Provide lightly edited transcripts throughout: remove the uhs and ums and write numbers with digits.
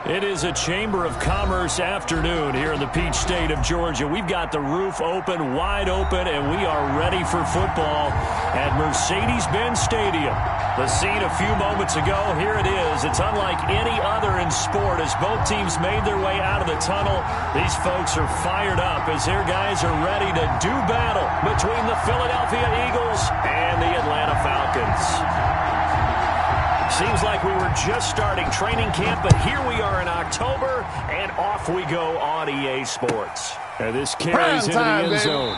It is a Chamber of Commerce afternoon here in the Peach State of Georgia. We've got the roof open, wide open, and we are ready for football at Mercedes-Benz Stadium. The scene a few moments ago, here it is. It's unlike any other in sport as both teams made their way out of the tunnel. These folks are fired up as their guys are ready to do battle between the Philadelphia Eagles and the Atlanta Falcons. Seems like we were just starting training camp, but here we are in October, and off we go on EA Sports. And this carries into the end zone.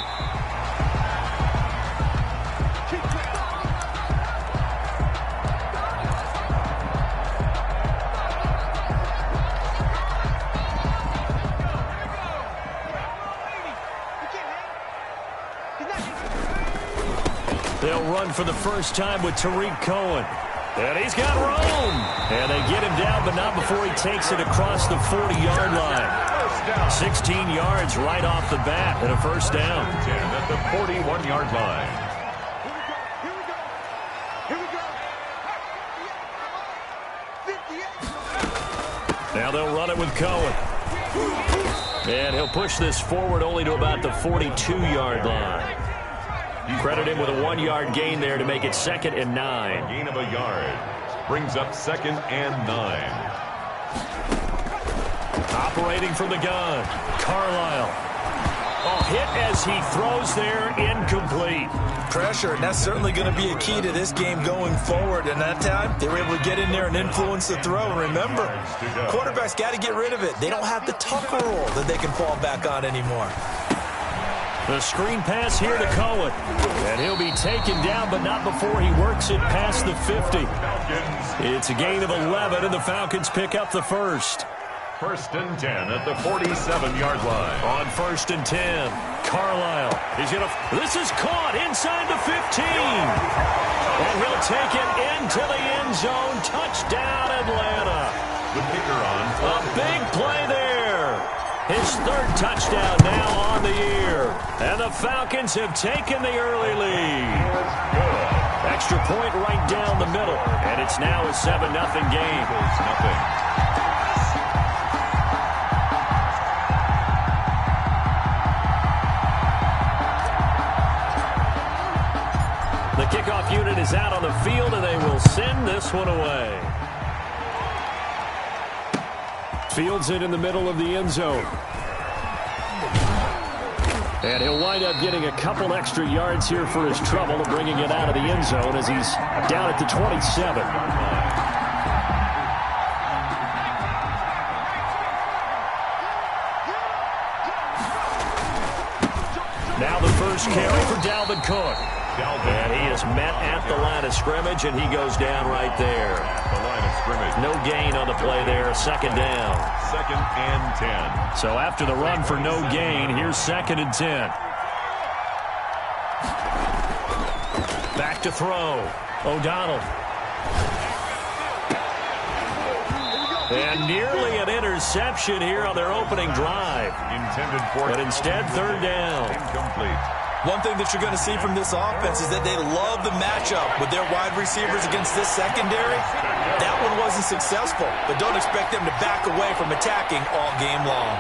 They'll run for the first time with Tariq Cohen. And he's got room. And they get him down, but not before he takes it across the 40-yard line. 16 yards right off the bat and a first down. At the 41-yard line. Now they'll run it with Cohen. And he'll push this forward only to about the 42-yard line. Credit him with a 1-yard gain there to make it 2nd and 9. Gain of a yard. Brings up 2nd and 9. Operating from the gun, Carlisle. Oh, hit as he throws there, incomplete. Pressure, and that's certainly going to be a key to this game going forward. And that time, they were able to get in there and influence the throw. And remember, quarterbacks got to get rid of it. They don't have the Tucker roll that they can fall back on anymore. The screen pass here to Cohen. And he'll be taken down, but not before he works it past the 50. It's a gain of 11, and the Falcons pick up the first. 1st and 10 at the 47-yard line. On 1st and 10, Carlisle. This is caught inside the 15. And he'll take it into the end zone. Touchdown, Atlanta. The kicker on. A big play there. His 3rd touchdown now on the year. And the Falcons have taken the early lead. Extra point right down the middle. And it's now a 7-0 game. The kickoff unit is out on the field, and they will send this one away. Fields it in the middle of the end zone. And he'll wind up getting a couple extra yards here for his trouble and bringing it out of the end zone as he's down at the 27. Now the first carry for Dalvin Cook. And he is met at the line of scrimmage, and he goes down right there. The line of scrimmage. No gain on the play there. 2nd down. 2nd and 10. So after the run for no gain, here's 2nd and 10. Back to throw. O'Donnell. And nearly an interception here on their opening drive. Intended for, but instead 3rd down. Incomplete. One thing that you're going to see from this offense is that they love the matchup with their wide receivers against this secondary. That one wasn't successful, but don't expect them to back away from attacking all game long.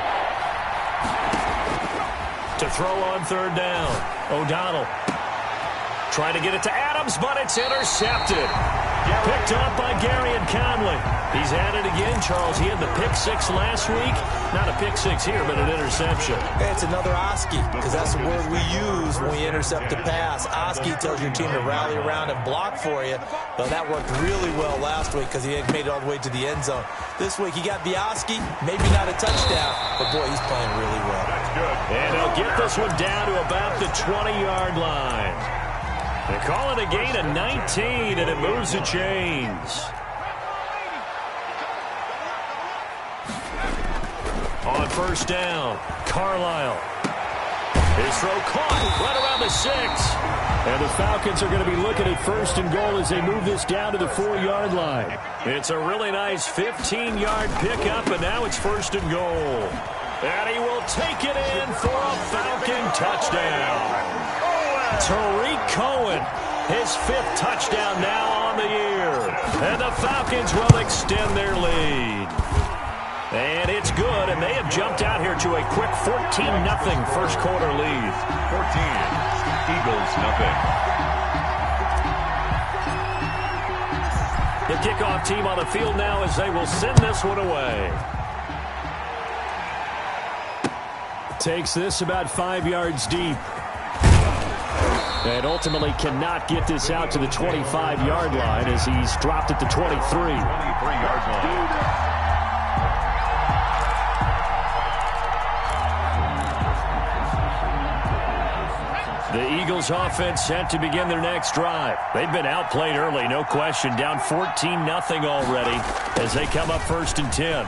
To throw on 3rd down, O'Donnell. Trying to get it to Adams, but it's intercepted. Picked up by Gary and Conley. He's at it again, Charles. He had the pick 6 last week. Not a pick 6 here, but an interception. Hey, it's another Oski, because that's the word we use when we intercept a pass. Oski tells your team to rally around and block for you. But that worked really well last week because he had made it all the way to the end zone. This week he got the Oski, maybe not a touchdown, but boy, he's playing really well. That's good. And he'll get this one down to about the 20-yard line. They call it a gain of 19, and it moves the chains. On 1st down, Carlisle. His throw caught right around the 6. And the Falcons are going to be looking at 1st and goal as they move this down to the 4-yard line. It's a really nice 15-yard pickup, and now it's 1st and goal. And he will take it in for a Falcon touchdown. Tariq Cohen, his 5th touchdown now on the year. And the Falcons will extend their lead. And it's good, and they have jumped out here to a quick 14-0 first quarter lead. 14, Eagles nothing. The kickoff team on the field now as they will send this one away. Takes this about 5 yards deep. And ultimately cannot get this out to the 25-yard line as he's dropped at the 23. 23-yard line. The Eagles offense set to begin their next drive. They've been outplayed early, no question. Down 14-0 already as they come up 1st and 10.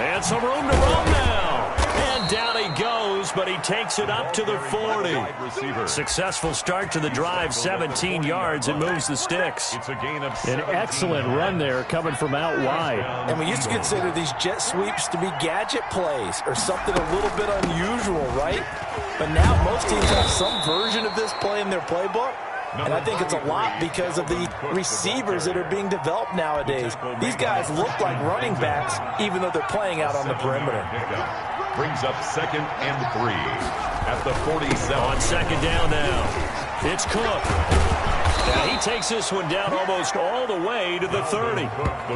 And some room to roam now. And down he goes, but he takes it up to the 40. Successful start to the drive, 17 yards, and moves the sticks. It's a gain of An excellent run there coming from out wide. And we used to consider these jet sweeps to be gadget plays or something a little bit unusual, right? But now most teams have some version of this play in their playbook. And I think it's a lot because of the receivers that are being developed nowadays. These guys look like running backs, even though they're playing out on the perimeter. Brings up 2nd and 3 at the 47. On 2nd down now. It's Cook. Now he takes this one down almost all the way to the 30.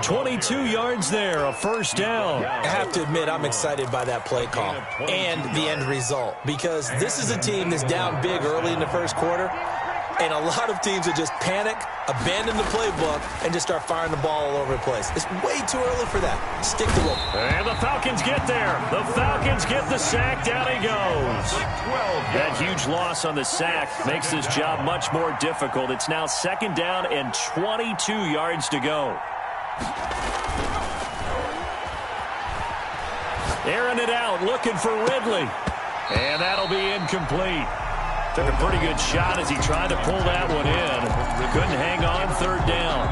22 yards there, a first down. I have to admit, I'm excited by that play call and the end result because this is a team that's down big early in the first quarter. And a lot of teams that just panic, abandon the playbook, and just start firing the ball all over the place. It's way too early for that. Stick to it. And the Falcons get there. The Falcons get the sack. Down he goes. That huge loss on the sack makes this job much more difficult. It's now 2nd down and 22 yards to go. Airing it out, looking for Ridley. And that'll be incomplete. Took a pretty good shot as he tried to pull that one in. Couldn't hang on 3rd down.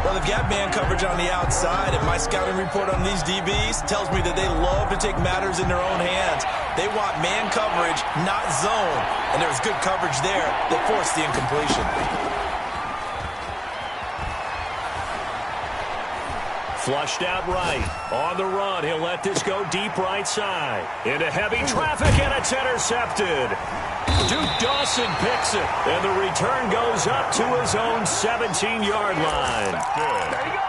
Well, they've got man coverage on the outside, and my scouting report on these DBs tells me that they love to take matters in their own hands. They want man coverage, not zone. And there was good coverage there that forced the incompletion. Flushed out right. On the run, he'll let this go deep right side. Into heavy traffic, and it's intercepted. Duke Dawson picks it, and the return goes up to his own 17-yard line.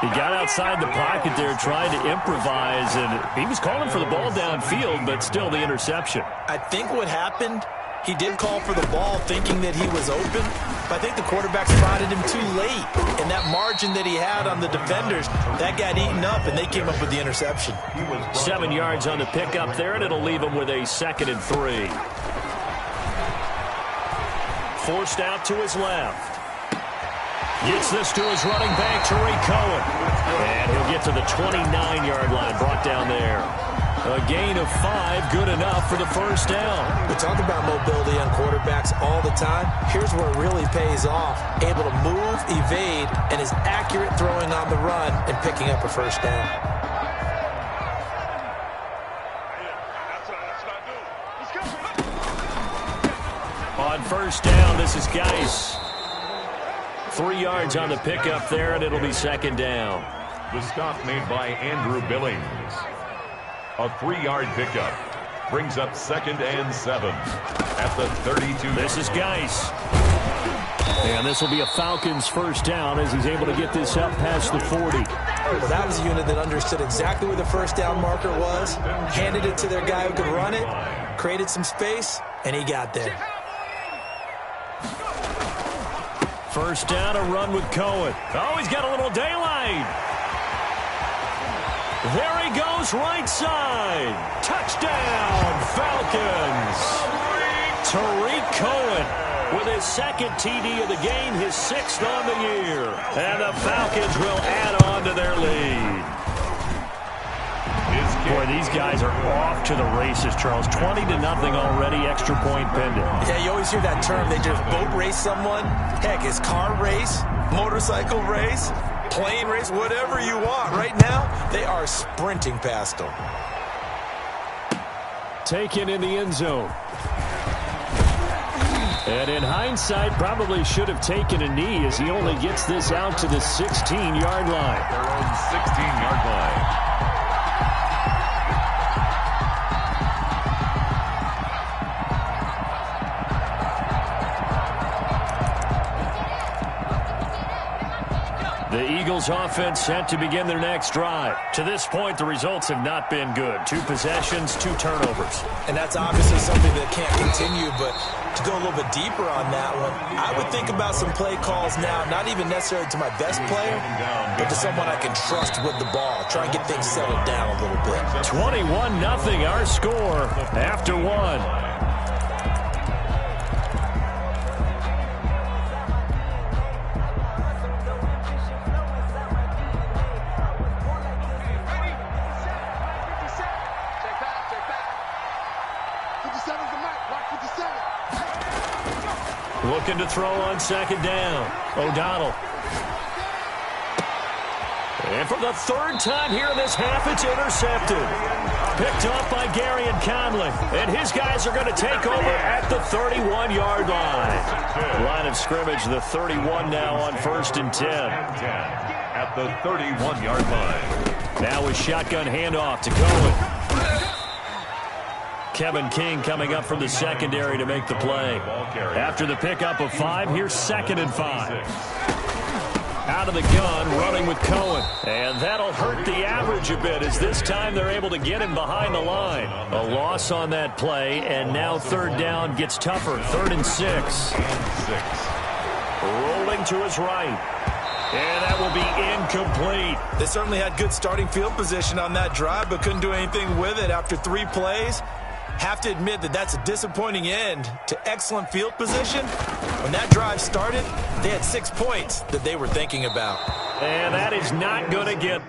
He got outside the pocket there trying to improvise, and he was calling for the ball downfield, but still the interception. I think what happened, he did call for the ball thinking that he was open, but I think the quarterback spotted him too late. And that margin that he had on the defenders, that got eaten up, and they came up with the interception. 7 yards on the pickup there, and it'll leave him with a 2nd and 3. Forced out to his left. Gets this to his running back, Tariq Cohen. And he'll get to the 29-yard line, brought down there. A gain of 5, good enough for the first down. We talk about mobility on quarterbacks all the time. Here's where it really pays off. Able to move, evade, and is accurate throwing on the run and picking up a first down. On 1st down, this is Geis. 3 yards on the pickup there, and it'll be 2nd down. The stop made by Andrew Billings. A 3-yard pickup brings up 2nd and 7 at the 32. This is Geis. And this will be a Falcons first down as he's able to get this up past the 40. Well, that was a unit that understood exactly where the first down marker was, handed it to their guy who could run it, created some space, and he got there. First down, a run with Cohen. Oh, he's got a little daylight. There he goes, right side. Touchdown, Falcons. Tariq Cohen with his 2nd TD of the game, his 6th on the year. And the Falcons will add on to their lead. Boy, these guys are off to the races, Charles. 20-0 already, extra point pending. Yeah, you always hear that term. They just boat race someone. Heck, it's car race, motorcycle race, plane race, whatever you want. Right now, they are sprinting past them. Taken in the end zone. And in hindsight, probably should have taken a knee as he only gets this out to the 16-yard line. Their own 16-yard line. Eagles offense set to begin their next drive. To this point, the results have not been good. 2 possessions, 2 turnovers. And that's obviously something that can't continue, but to go a little bit deeper on that one, I would think about some play calls now, not even necessarily to my best player, but to someone I can trust with the ball. Try and get things settled down a little bit. 21-0 our score after 1. Looking to throw on second down. O'Donnell. And for the 3rd time here in this half, it's intercepted. Picked off by Gary and Conley. And his guys are going to take over at the 31-yard line. Line of scrimmage, the 31 now on 1st and 10. At the 31-yard line. Now a shotgun handoff to Cohen. Kevin King coming up from the secondary to make the play. After the pickup of 5, here's 2nd and 5. Out of the gun, running with Cohen. And that'll hurt the average a bit, as this time they're able to get him behind the line. A loss on that play, and now 3rd down gets tougher. 3rd and 6. Rolling to his right. And that will be incomplete. They certainly had good starting field position on that drive, but couldn't do anything with it after 3 plays. Have to admit that that's a disappointing end to excellent field position. When that drive started, they had 6 points that they were thinking about. And that is not going to get...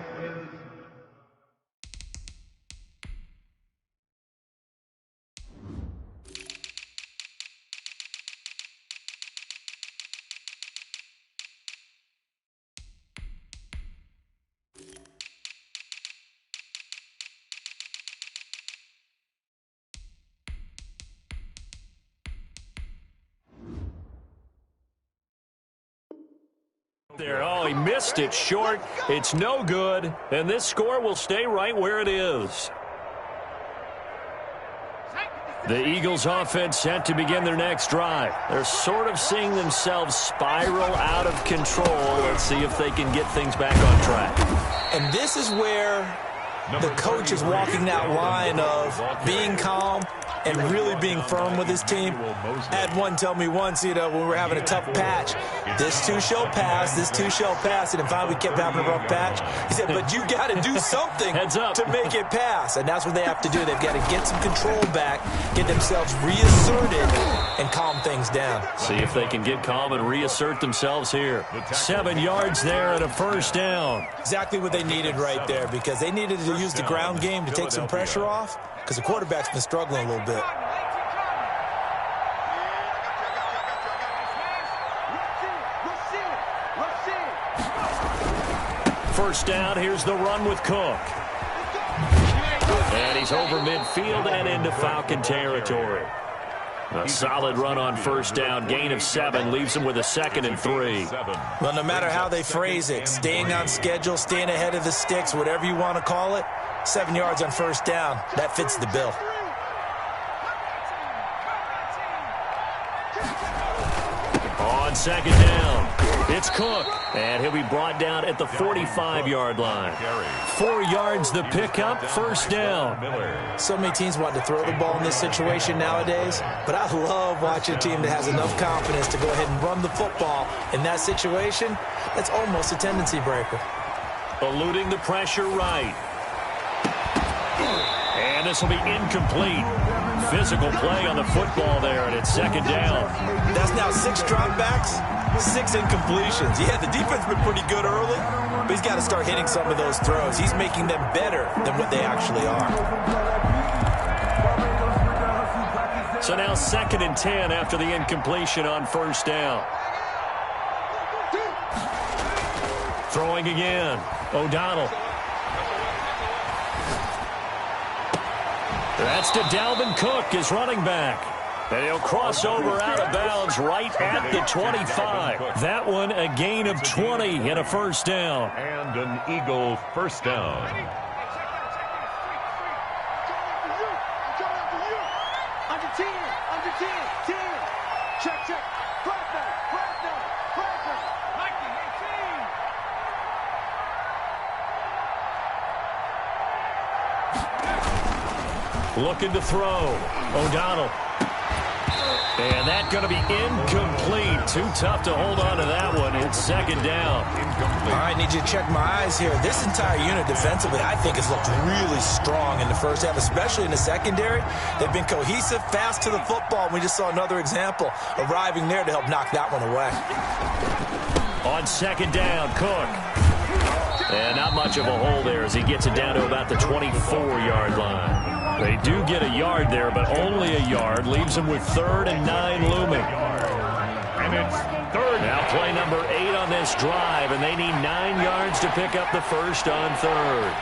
there. Oh, he missed it short. It's no good. And this score will stay right where it is. The Eagles offense set to begin their next drive. They're sort of seeing themselves spiral out of control. Let's see if they can get things back on track. And this is where the coach is walking that line of being calm and really being firm with his team. I had one tell me once, when we were having a tough patch, this too shall pass, this too shall pass, and finally we kept having a rough patch. He said, but you got to do something to make it pass, and that's what they have to do. They've got to get some control back, get themselves reasserted, and calm things down. See if they can get calm and reassert themselves here. 7 yards there and a 1st down. Exactly what they needed right there, because they needed to use the ground game to take some pressure off, because the quarterback's been struggling a little bit. First down, here's the run with Cook. And he's over midfield and into Falcon territory. A solid run on 1st down, gain of 7, leaves him with a 2nd and 3. Well, no matter how they phrase it, staying on schedule, staying ahead of the sticks, whatever you want to call it, 7 yards on 1st down, that fits the bill. On 2nd down, it's Cook, and he'll be brought down at the 45-yard line. 4 yards the pickup, 1st down. So many teams want to throw the ball in this situation nowadays, but I love watching a team that has enough confidence to go ahead and run the football. In that situation, that's almost a tendency breaker. Eluding the pressure right. And this will be incomplete. Physical play on the football there, and it's 2nd down. That's now 6 dropbacks, 6 incompletions. Yeah, the defense has been pretty good early, but he's got to start hitting some of those throws. He's making them better than what they actually are. So now 2nd and 10 after the incompletion on 1st down. Throwing again. O'Donnell. That's to Dalvin Cook, his running back. And he'll cross over out of bounds right at the 25. That one a gain of 20 and a 1st down. And an Eagle 1st down. Under 10, 10. Check. Flag down. Looking to throw. O'Donnell. And that's going to be incomplete. Too tough to hold on to that one. It's second down. All right, need you to check my eyes here. This entire unit defensively, I think, has looked really strong in the first half, especially in the secondary. They've been cohesive, fast to the football. We just saw another example arriving there to help knock that one away. On second down, Cook. And not much of a hole there as he gets it down to about the 24-yard line. They do get a yard there, but only a yard. Leaves them with 3rd and 9 looming. And it's third. Now play number 8 on this drive, and they need 9 yards to pick up the first on 3rd.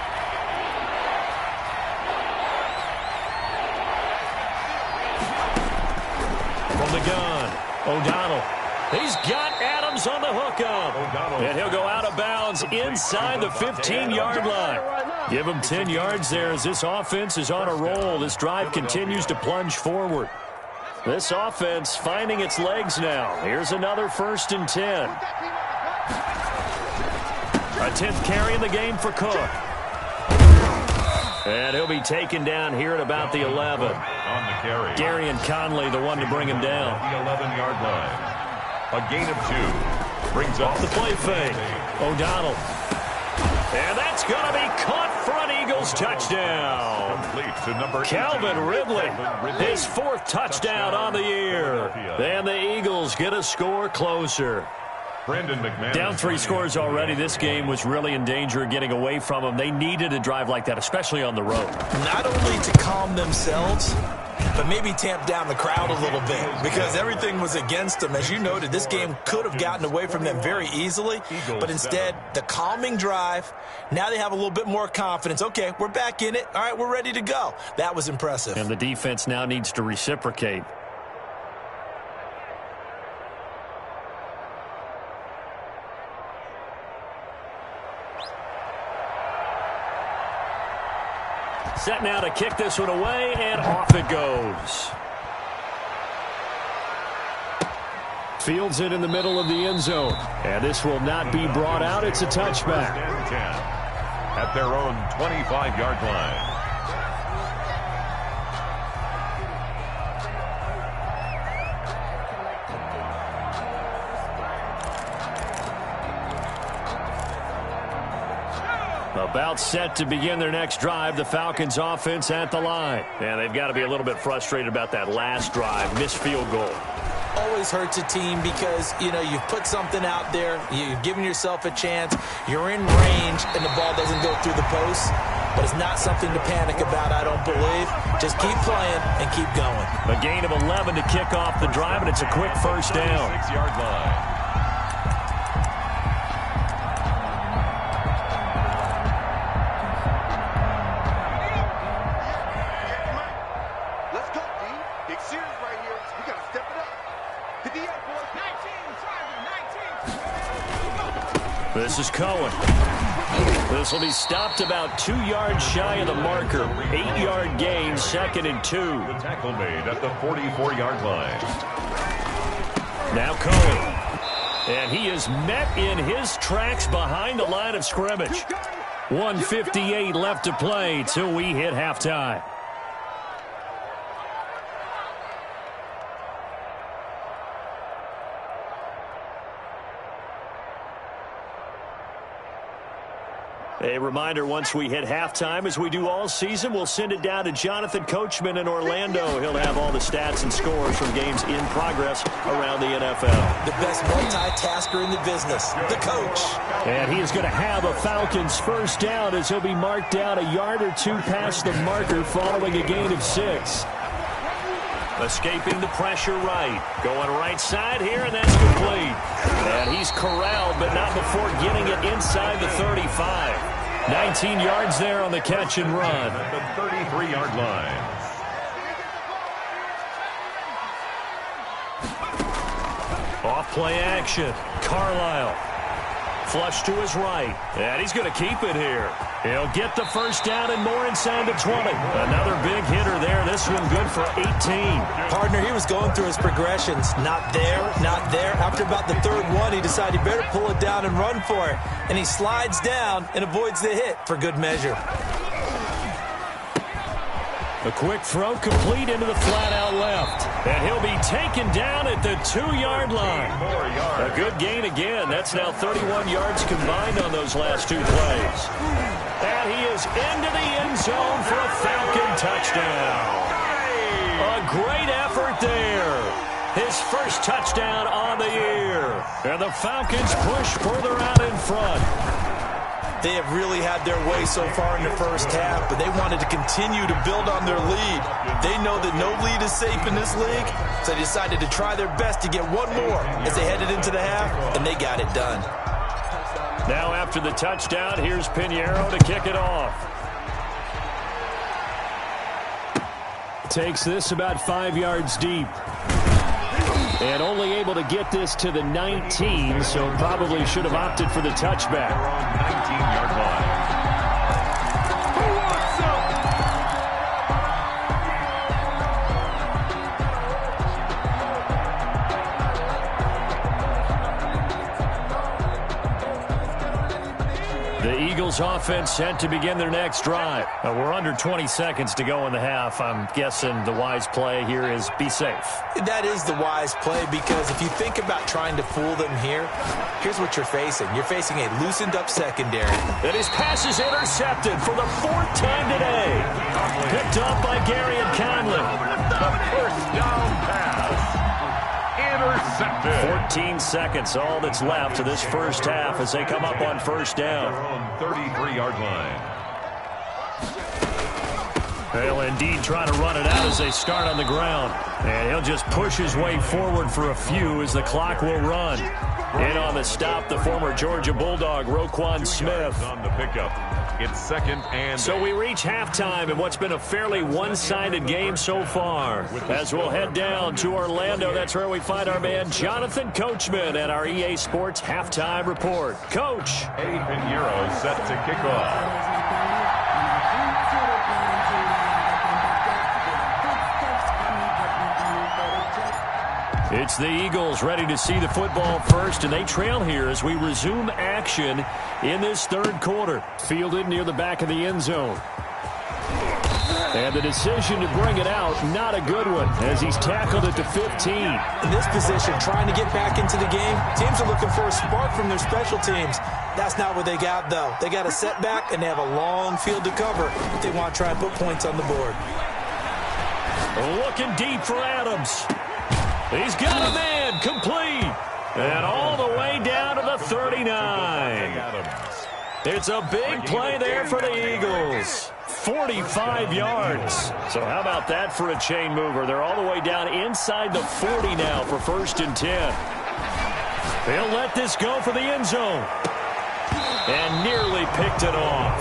From the gun, O'Donnell. He's got Adams on the hookup. And he'll go out of bounds inside the 15-yard line. Give him 10 yards there as this offense is on a roll. This drive continues to plunge forward. This offense finding its legs now. Here's another 1st and 10. A 10th carry in the game for Cook. And he'll be taken down here at about the 11. On the carry. Gary and Conley, the one to bring him down. The 11-yard line. A gain of 2. Brings up the play fake. O'Donnell. And that's going to be caught for an Eagles touchdown. Complete to number Calvin Ridley. His 4th touchdown on the year. And the Eagles get a score closer. Down 3 scores already. This game was really in danger of getting away from them. They needed a drive like that, especially on the road. Not only to calm themselves, but maybe tamp down the crowd a little bit because everything was against them. As you noted, this game could have gotten away from them very easily, but instead, the calming drive, now they have a little bit more confidence. Okay, we're back in it. All right, we're ready to go. That was impressive. And the defense now needs to reciprocate. Set now to kick this one away, and off it goes. Fields it in the middle of the end zone. And this will not be brought out. It's a touchback. At their own 25-yard line. About set to begin their next drive, the Falcons offense at the line. And they've got to be a little bit frustrated about that last drive, missed field goal. Always hurts a team because, you know, you've put something out there, you've given yourself a chance, you're in range, and the ball doesn't go through the post. But it's not something to panic about, I don't believe. Just keep playing and keep going. A gain of 11 to kick off the drive, and it's a quick first down. 6-yard line. This is Cohen. This will be stopped about 2 yards shy of the marker. 8-yard gain, 2nd and 2. The tackle made at the 44-yard line. Now Cohen. And he is met in his tracks behind the line of scrimmage. 1:58 left to play till we hit halftime. A reminder, once we hit halftime, as we do all season, we'll send it down to Jonathan Coachman in Orlando. He'll have all the stats and scores from games in progress around the NFL. The best multitasker in the business, the coach. And he is going to have a Falcons first down as he'll be marked down a yard or 2 past the marker following a gain of 6. Escaping the pressure right. Going right side here, and that's complete. And he's corralled, but not before getting it inside the 35. 19 yards there on the catch and run. At the 33-yard line. Off play action. Carlisle. Flush to his right. And he's going to keep it here. He'll get the first down and more inside the 20. Another big hitter there. This one good for 18. Partner, he was going through his progressions. Not there, not there. After about the 3rd one, he decided he better pull it down and run for it. And he slides down and avoids the hit for good measure. A quick throw complete into the flat out left. And he'll be taken down at the 2-yard line. A good gain again. That's now 31 yards combined on those last 2 plays. And he is into the end zone for a Falcon touchdown. A great effort there. His first touchdown on the year. And the Falcons push further out in front. They have really had their way so far in the first half, but they wanted to continue to build on their lead. They know that no lead is safe in this league, so they decided to try their best to get one more as they headed into the half, and they got it done. Now after the touchdown, here's Pinheiro to kick it off. Takes this about 5 yards deep. And only able to get this to the 19, so probably should have opted for the touchback. 19-yard line. The Eagles offense set to begin their next drive. We're under 20 seconds to go in the half. I'm guessing the wise play here is be safe. That is the wise play, because if you think about trying to fool them here, here's what you're facing. You're facing a loosened up secondary. And his pass is intercepted for the 4th time today. Picked up by Gary and Conley. The first down pass. Intercepted. 14 seconds, all that's left to this first half as they come up on first down. They're on 33-yard line. They'll indeed try to run it out as they start on the ground. And he'll just push his way forward for a few as the clock will run. In on the stop, the former Georgia Bulldog, Roquan Smith. On the pickup. It's 2nd and 8. So we reach halftime in what's been a fairly one-sided game so far. As we'll head down to Orlando, that's where we find our man Jonathan Coachman at our EA Sports Halftime Report. Coach. Eddie Pinheiro set to kick off. It's the Eagles ready to see the football first, and they trail here as we resume action in this 3rd quarter. Fielded near the back of the end zone. And the decision to bring it out, not a good one, as he's tackled at the 15. In this position, trying to get back into the game, teams are looking for a spark from their special teams. That's not what they got, though. They got a setback, and they have a long field to cover if they want to try and put points on the board. Looking deep for Adams. He's got a man, complete. And all the way down to the 39. It's a big play there for the Eagles. 45 yards. So how about that for a chain mover? They're all the way down inside the 40 now for 1st and 10. They'll let this go for the end zone. And nearly picked it off.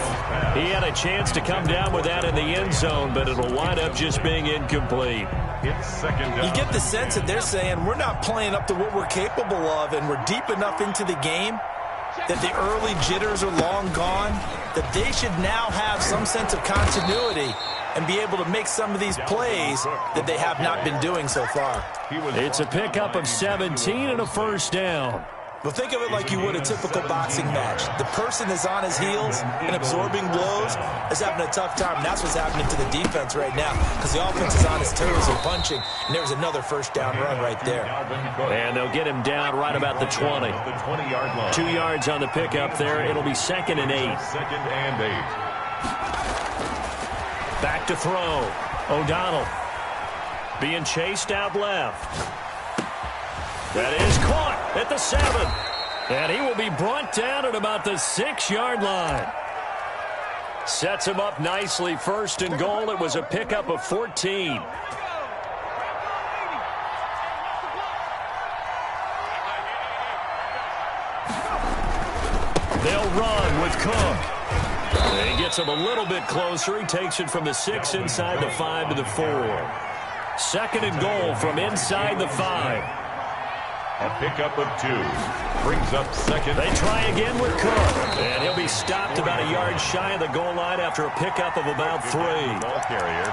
He had a chance to come down with that in the end zone, but it'll wind up just being incomplete. It's 2nd down. You get the sense that they're saying we're not playing up to what we're capable of, and we're deep enough into the game that the early jitters are long gone, that they should now have some sense of continuity and be able to make some of these plays that they have not been doing so far. It's a pickup of 17 and a first down. Well, think of it like you would a typical boxing match. The person is on his heels and absorbing blows is having a tough time. And that's what's happening to the defense right now, because the offense is on his toes and punching. And there's another first down run right there. And they'll get him down right about the 20. The 20-yard line. 2 yards on the pickup there. It'll be 2nd and 8. 2nd and 8. Back to throw. O'Donnell being chased out left. That is caught at the 7. And he will be brought down at about the 6-yard line. Sets him up nicely. 1st and goal. It was a pickup of 14. They'll run with Cook. He gets him a little bit closer. He takes it from the 6 inside the 5 to the 4. 2nd and goal from inside the 5. A pickup of 2. Brings up 2nd. They try again with Cook. And he'll be stopped about a yard shy of the goal line after a pickup of about 3. Ball carrier.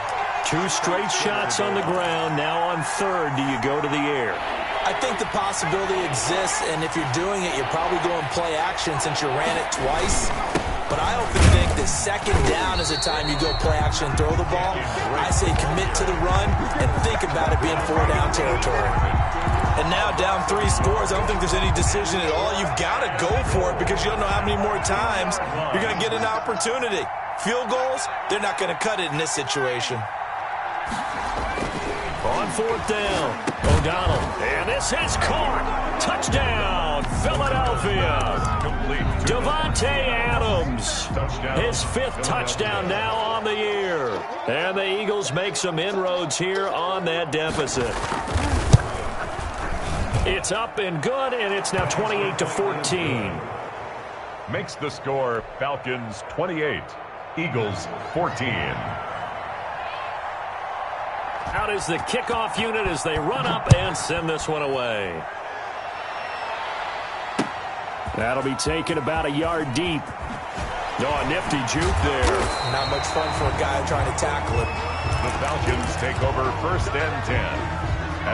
2 straight shots on the ground. Now on 3rd, do you go to the air? I think the possibility exists, and if you're doing it, you're probably going play action since you ran it twice. But I often think that 2nd down is is the time you go play action and throw the ball. I say commit to the run and think about it being 4-down territory. And now down 3 scores, I don't think there's any decision at all. You've got to go for it because you don't know how many more times you're going to get an opportunity. Field goals, they're not going to cut it in this situation. On 4th down, O'Donnell. And this is caught. Touchdown, Philadelphia. Davante Adams. His 5th touchdown now on the year. And the Eagles make some inroads here on that deficit. It's up and good, and it's now 28-14. Makes the score Falcons 28, Eagles 14. Out is the kickoff unit as they run up and send this one away. That'll be taken about a yard deep. Oh, a nifty juke there. Not much fun for a guy trying to tackle it. The Falcons take over 1st and 10.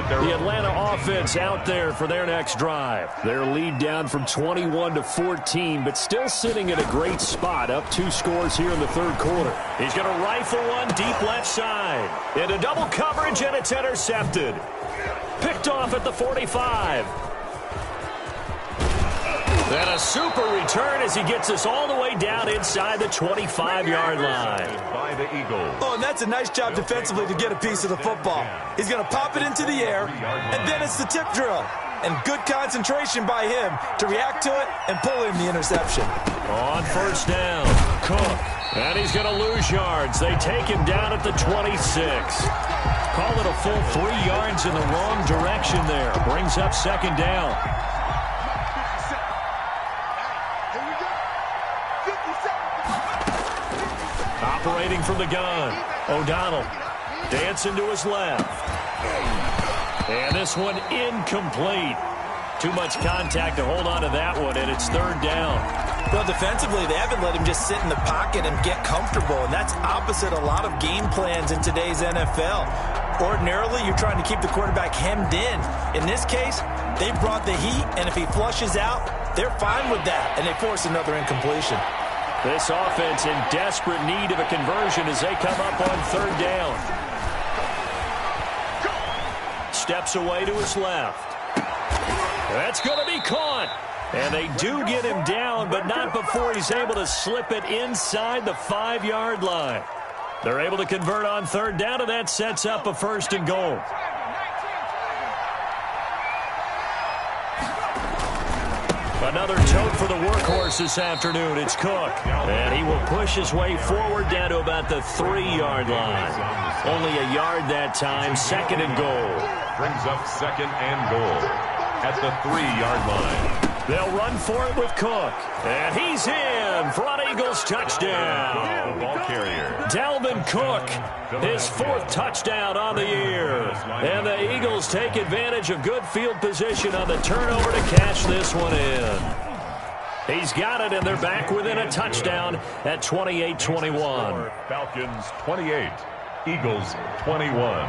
The Atlanta offense out there for their next drive. Their lead down from 21-14, but still sitting at a great spot, up 2 scores here in the 3rd quarter. He's going to rifle one deep left side. Into double coverage, and it's intercepted. Picked off at the 45. And a super return as he gets us all the way down inside the 25-yard line. By the Eagles. Oh, and that's a nice job defensively to get a piece of the football. He's going to pop it into the air, and then it's the tip drill. And good concentration by him to react to it and pull in the interception. On 1st down, Cook. And he's going to lose yards. They take him down at the 26. Call it a full 3 yards in the wrong direction there. Brings up 2nd down. Operating from the gun, O'Donnell dancing to his left. And this one incomplete. Too much contact to hold on to that one, and it's 3rd down. Well, defensively, they haven't let him just sit in the pocket and get comfortable, and that's opposite a lot of game plans in today's NFL. Ordinarily, you're trying to keep the quarterback hemmed in. In this case, they brought the heat, and if he flushes out, they're fine with that, and they force another incompletion. This offense in desperate need of a conversion as they come up on 3rd down. Steps away to his left. That's going to be caught. And they do get him down, but not before he's able to slip it inside the 5-yard line. They're able to convert on 3rd down, and that sets up a 1st and goal. Another tote for the workhorse this afternoon. It's Cook. And he will push his way forward down to about the 3-yard line. Only a yard that time. 2nd and goal. Brings up 2nd and goal at the 3-yard line. They'll run for it with Cook. And he's in. Front Eagles touchdown. Ball carrier. Dalvin Cook, his 4th touchdown on the year. And the Eagles take advantage of good field position on the turnover to cash this one in. He's got it, and they're back within a touchdown at 28-21. Falcons 28, Eagles 21.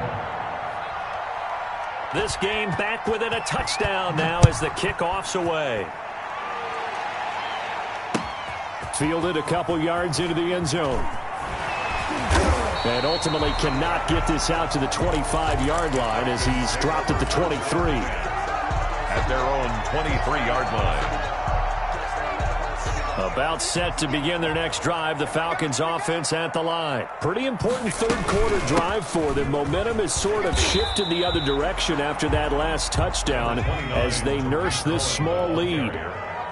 This game back within a touchdown now as the kickoff's away. Fielded a couple yards into the end zone. And ultimately cannot get this out to the 25-yard line as he's dropped at the 23. At their own 23-yard line. About set to begin their next drive, the Falcons offense at the line. Pretty important 3rd quarter drive for them. Momentum has sort of shifted the other direction after that last touchdown as they nurse this small lead.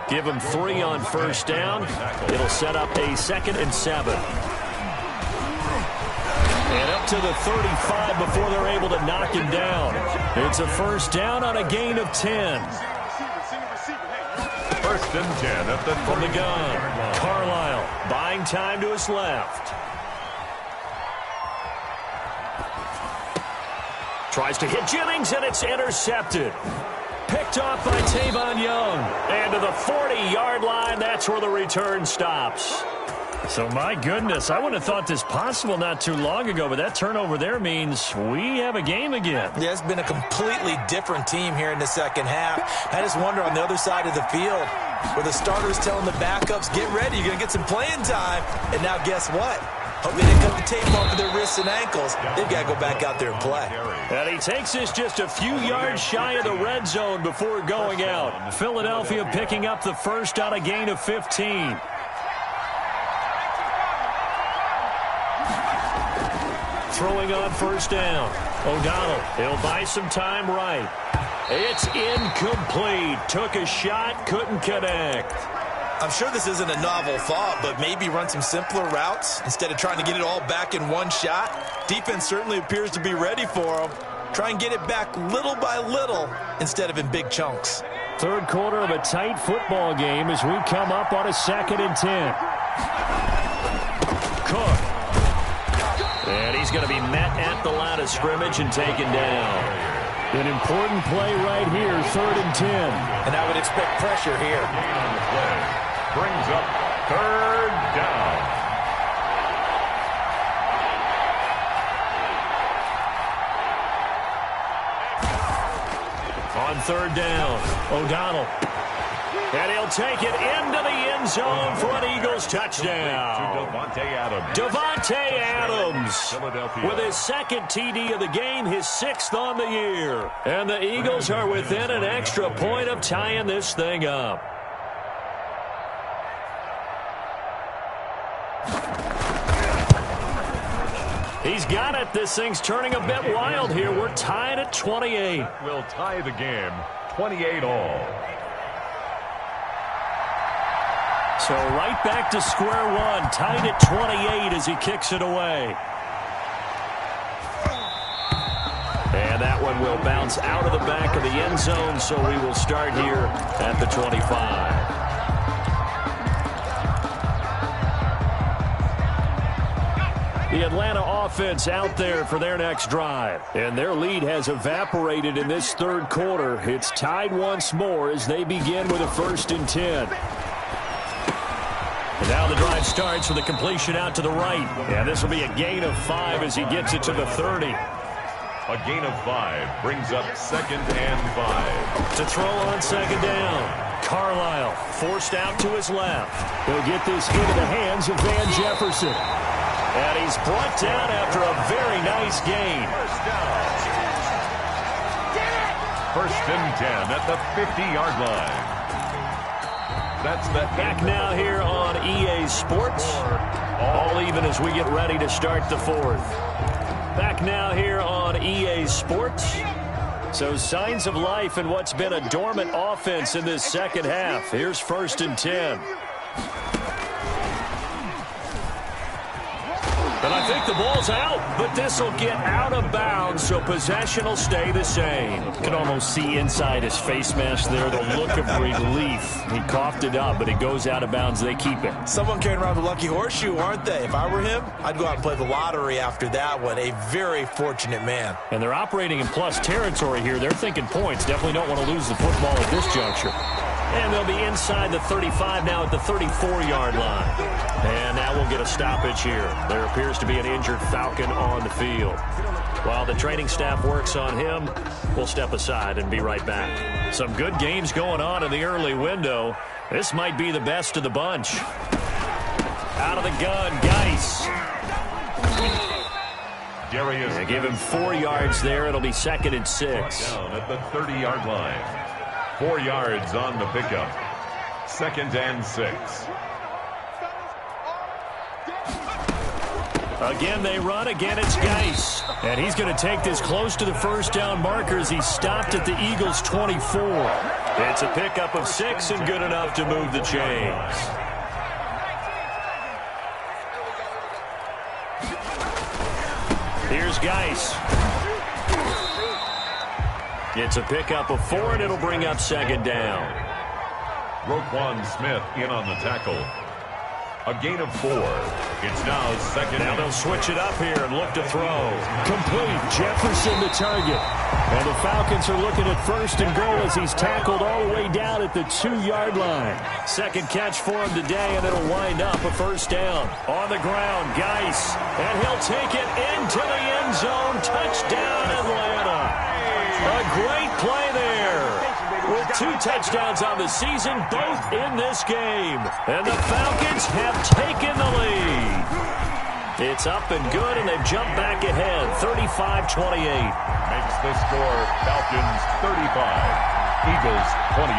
Give them 3 on 1st down. It'll set up a 2nd and 7. And up to the 35 before they're able to knock him down. It's a 1st down on a gain of 10. 1st and 10 at the from the gun. Carlisle buying time to his left. Tries to hit Jennings, and it's intercepted. Picked off by Tavon Young. And to the 40-yard line, that's where the return stops. So, my goodness, I wouldn't have thought this possible not too long ago, but that turnover there means we have a game again. Yeah, it's been a completely different team here in the 2nd half. I just wonder on the other side of the field, where the starters telling the backups, get ready, you're going to get some playing time. And now guess what? Hope they didn't cut the tape off of their wrists and ankles. They've got to go back out there and play. And he takes this just a few yards shy of the red zone before going out. Philadelphia picking up the first on a gain of 15. Throwing on first down. O'Donnell, he'll buy some time right. It's incomplete. Took a shot, couldn't connect. I'm sure this isn't a novel thought, but maybe run some simpler routes instead of trying to get it all back in one shot. Defense certainly appears to be ready for them. Try and get it back little by little instead of in big chunks. Third quarter of a tight football game as we come up on a 2nd and 10. Cook. And he's going to be met at the line of scrimmage and taken down. An important play right here, 3rd and 10. And I would expect pressure here. On the play. Brings up 3rd down. On 3rd down, O'Donnell. And he'll take it into the end zone for an Eagles touchdown. Davante Adams with his 2nd TD of the game, his 6th on the year. And the Eagles are within an extra point of tying this thing up. He's got it. This thing's turning a bit wild here. We're tied at 28. Will tie the game, 28 all. So right back to square one, tied at 28 as he kicks it away. And that one will bounce out of the back of the end zone, so we will start here at the 25. The Atlanta offense out there for their next drive. And their lead has evaporated in this 3rd quarter. It's tied once more as they begin with a 1st and 10. And now the drive starts with a completion out to the right. And this will be a gain of 5 as he gets it to the 30. A gain of 5 brings up 2nd and 5. To throw on 2nd down. Carlisle forced out to his left. He'll get this into the hands of Van Jefferson. And he's brought down after a very nice gain. 1st and 10 at the 50-yard line. That's the back now here on EA Sports. All even as we get ready to start the 4th. Back now here on EA Sports. So signs of life in what's been a dormant offense in this 2nd half. Here's 1st and 10. And I think the ball's out, but this will get out of bounds, so possession will stay the same. You can almost see inside his face mask there the look of relief. He coughed it up, but it goes out of bounds. They keep it. Someone carrying around the lucky horseshoe, aren't they? If I were him, I'd go out and play the lottery after that one. A very fortunate man. And they're operating in plus territory here. They're thinking points. Definitely don't want to lose the football at this juncture. And they'll be inside the 35 now at the 34-yard line. And now we'll get a stoppage here. There appears to be an injured Falcon on the field. While the training staff works on him, we'll step aside and be right back. Some good games going on in the early window. This might be the best of the bunch. Out of the gun, Geis. They give him 4 yards there. It'll be 2nd and 6. Down at the 30-yard line. 4 yards on the pickup. 2nd and 6. Again, they run. Again, it's Geis. And he's going to take this close to the 1st down marker as he's stopped at the Eagles' 24. It's a pickup of 6 and good enough to move the chains. Here's Geis. It's a pickup of 4, and it'll bring up 2nd down. Roquan Smith in on the tackle. A gain of 4. It's now 2nd. Now they'll switch it up here and look to throw. Complete. Jefferson the target. And the Falcons are looking at 1st and goal as he's tackled all the way down at the 2-yard line. 2nd catch for him today, and it'll wind up a 1st down. On the ground, Geis. And he'll take it into the end zone. Touchdown, Atlanta. A great play there. With 2 touchdowns on the season, both in this game. And the Falcons have taken the lead. It's up and good, and they've jumped back ahead, 35-28. Makes the score Falcons 35, Eagles 28.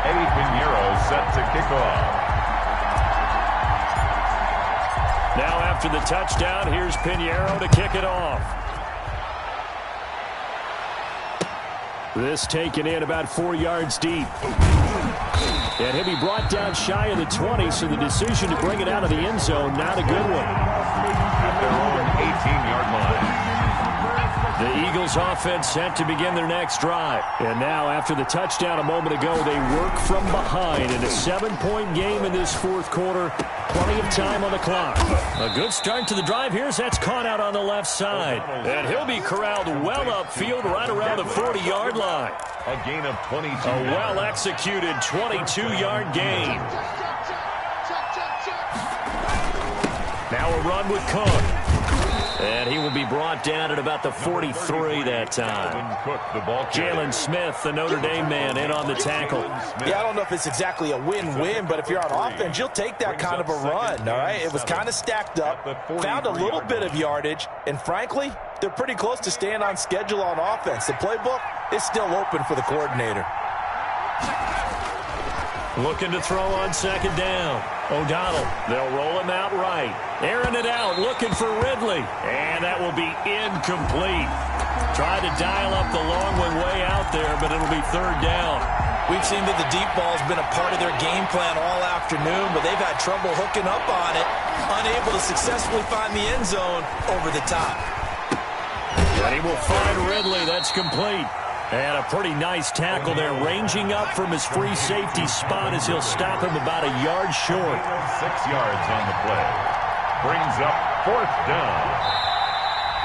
Eddie Pinheiro set to kick off. Now after the touchdown, here's Pinheiro to kick it off. This taken in about 4 yards deep. And he'll be brought down shy of the 20, so the decision to bring it out of the end zone, not a good one. At their own 18-yard line. The Eagles offense set to begin their next drive. And now, after the touchdown a moment ago, they work from behind in a 7-point game in this fourth quarter. Plenty of time on the clock. A good start to the drive here as that's caught out on the left side. And he'll be corralled well upfield right around the 40-yard line. A gain of 22. A well-executed 22-yard gain. Now a run with Cook. And he will be brought down at about the 43 that time. Jalen Smith, the Notre Dame man, in on the tackle. Yeah, I don't know if it's exactly a win-win, but if you're on offense, you'll take that kind of a run, all right? It was kind of stacked up, found a little bit of yardage, and frankly, they're pretty close to staying on schedule on offense. The playbook is still open for the coordinator. Looking to throw on second down. O'Donnell, they'll roll him out right. Airing it out, looking for Ridley. And that will be incomplete. Tried to dial up the long one way out there, but it'll be third down. We've seen that the deep ball's been a part of their game plan all afternoon, but they've had trouble hooking up on it, unable to successfully find the end zone over the top. And he will find Ridley. That's complete. And a pretty nice tackle there, ranging up from his free safety spot as he'll stop him about a yard short. 6 yards on the play. Brings up fourth down.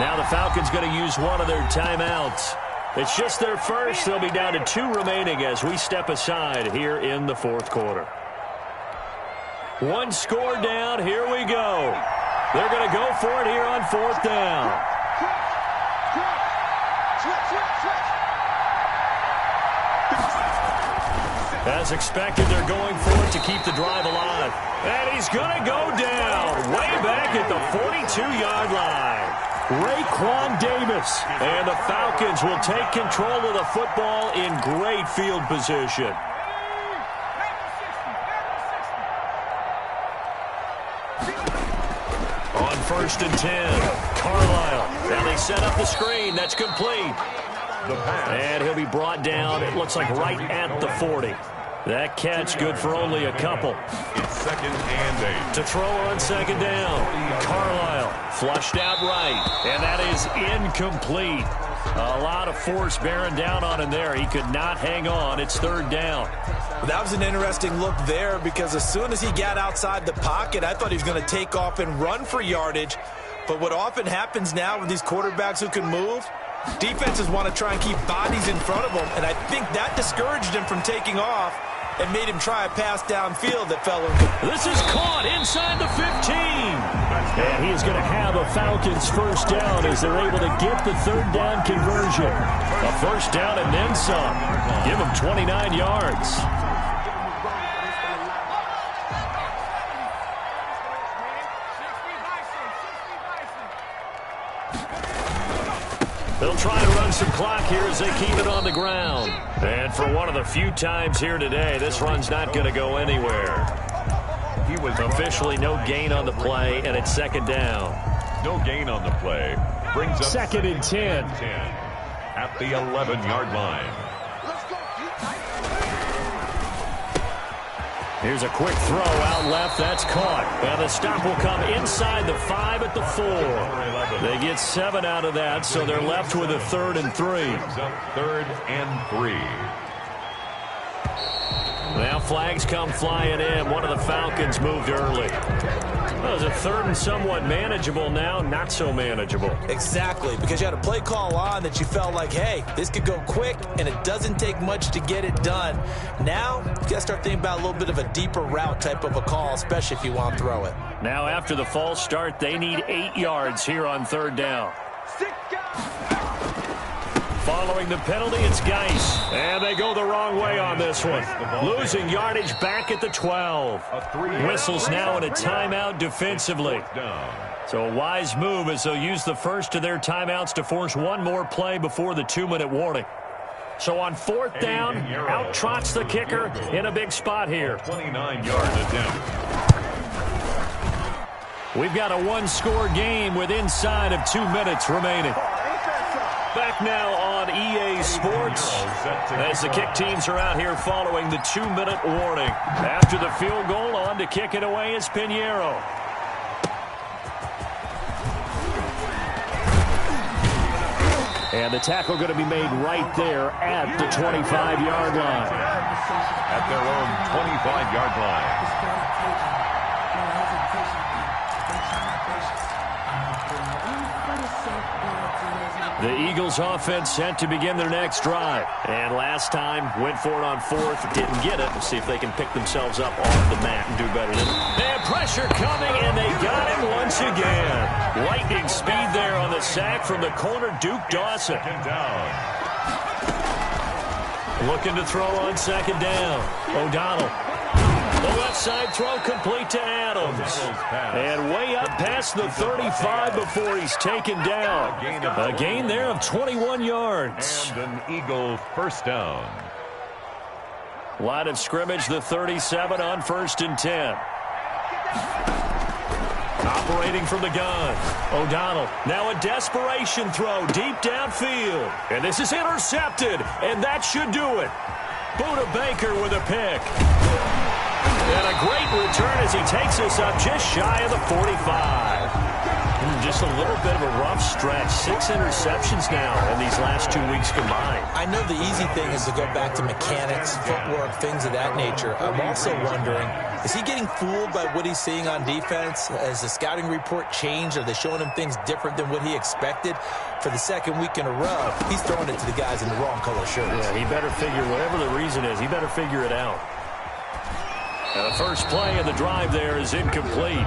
Now the Falcons going to use one of their timeouts. It's just their first. They'll be down to 2 remaining as we step aside here in the fourth quarter. 1 score down. Here we go. They're going to go for it here on fourth down. As expected, they're going for it to keep the drive alive. And he's going to go down way back at the 42-yard line. Raekwon Davis. And the Falcons will take control of the football in great field position. On 1st and 10, Carlisle. Now they set up the screen. That's complete. And he'll be brought down, it looks like right at the 40. That catch good for only a couple. It's 2nd and 8. To throw on second down, Carlisle flushed out right. And that is incomplete. A lot of force bearing down on him there. He could not hang on. It's third down. That was an interesting look there because as soon as he got outside the pocket, I thought he was going to take off and run for yardage. But what often happens now with these quarterbacks who can move, defenses want to try and keep bodies in front of them, and I think that discouraged him from taking off and made him try a pass downfield that fell incomplete. This is caught inside the 15. And he is going to have a Falcons first down as they're able to get the third down conversion. A first down and then some. Give him 29 yards. They'll try to run some clock here as they keep it on the ground. And for one of the few times here today, this run's not going to go anywhere. He was officially no gain on the play, and it's second down. No gain on the play. Brings up 2nd and 10. At the 11-yard line. Here's a quick throw out left. That's caught. And the stop will come inside the 5 at the 4. They get 7 out of that, so they're left with a 3rd and 3. 3rd and 3. Now flags come flying in. One of the Falcons moved early. Well, it's a 3rd and somewhat manageable now, not so manageable. Exactly, because you had a play call on that you felt like, hey, this could go quick, and it doesn't take much to get it done. Now, you got to start thinking about a little bit of a deeper route type of a call, especially if you want to throw it. Now, after the false start, they need 8 yards here on third down. Following the penalty, it's Geis. And they go the wrong way on this one. Losing yardage back at the 12. Whistles now in a timeout defensively. So a wise move as they'll use the first of their timeouts to force one more play before the 2-minute warning. So on 4th down, out trots the kicker in a big spot here. 29-yard attempt. We've got a one-score game with inside of 2 minutes remaining. Back now on EA Sports as the kick teams are out here following the 2-minute warning. After the field goal, on to kick it away is Pinheiro. And the tackle going to be made right there at the 25-yard line. At their own 25-yard line. The Eagles offense set to begin their next drive. And last time, went for it on 4th, didn't get it. We'll see if they can pick themselves up off the mat and do better than it. They have pressure coming, and they got him once again. Lightning speed there on the sack from the corner, Duke Dawson. Looking to throw on 2nd down. O'Donnell. The left side throw complete to Adams. And way up past the 35 before he's taken down. A gain there of 21 yards. And an Eagle first down. Line of scrimmage, the 37 on 1st and 10. Operating from the gun. O'Donnell. Now a desperation throw deep downfield. And this is intercepted. And that should do it. Buda Baker with a pick. And a great return as he takes us up just shy of the 45. Just a little bit of a rough stretch. 6 interceptions now in these last 2 weeks combined. I know the easy thing is to go back to mechanics, footwork, things of that nature. I'm also wondering, is he getting fooled by what he's seeing on defense? Has the scouting report changed? Are they showing him things different than what he expected? For the 2nd week in a row, he's throwing it to the guys in the wrong color shirts. Yeah, he better figure, whatever the reason is, he better figure it out. And the first play of the drive there is incomplete.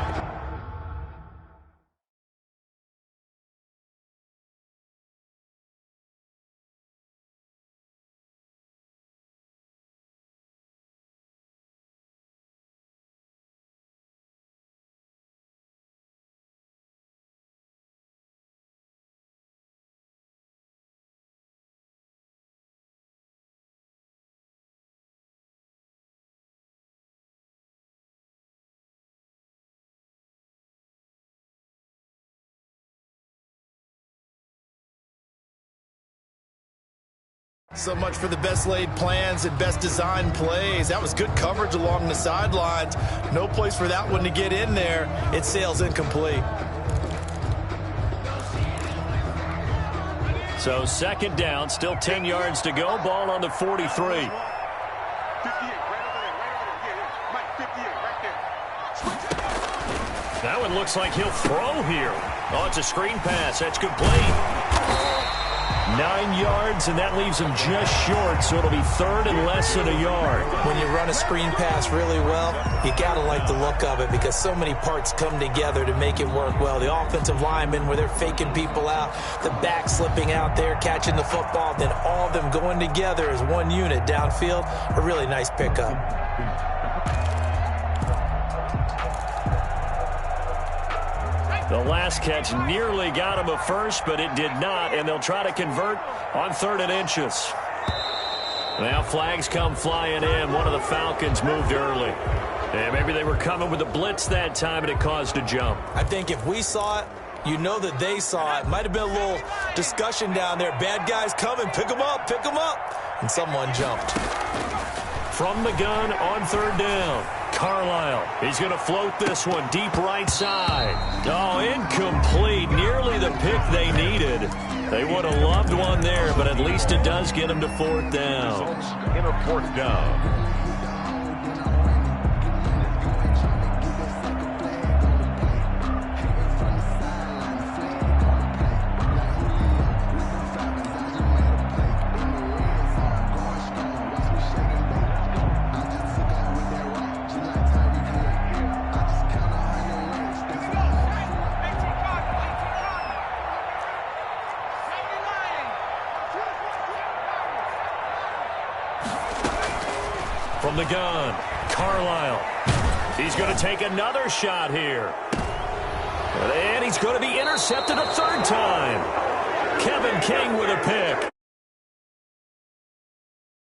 So much for the best laid plans and best designed plays. That was good coverage along the sidelines. No place for that one to get in there. It sails incomplete. So 2nd down, still 10 yards to go. Ball on the 43. That one looks like he'll throw here. Oh, it's a screen pass. That's complete. 9 yards, and that leaves him just short, so it'll be 3rd and less than a yard. When you run a screen pass really well, you got to like the look of it because so many parts come together to make it work well. The offensive linemen, where they're faking people out, the back slipping out there, catching the football, then all of them going together as one unit downfield. A really nice pickup. The last catch nearly got him a first, but it did not, and they'll try to convert on 3rd and inches. Now flags come flying in. One of the Falcons moved early. And maybe they were coming with a blitz that time, and it caused a jump. I think if we saw it, you know that they saw it. Might have been a little discussion down there. Bad guys coming. Pick them up. Pick them up. And someone jumped. From the gun on 3rd down. Carlisle, he's going to float this one deep right side. Oh, incomplete. Nearly the pick they needed. They would have loved one there, but at least it does get them to 4th down. In a 4th down. From the gun, Carlisle. He's going to take another shot here. And he's going to be intercepted a third time. Kevin King with a pick.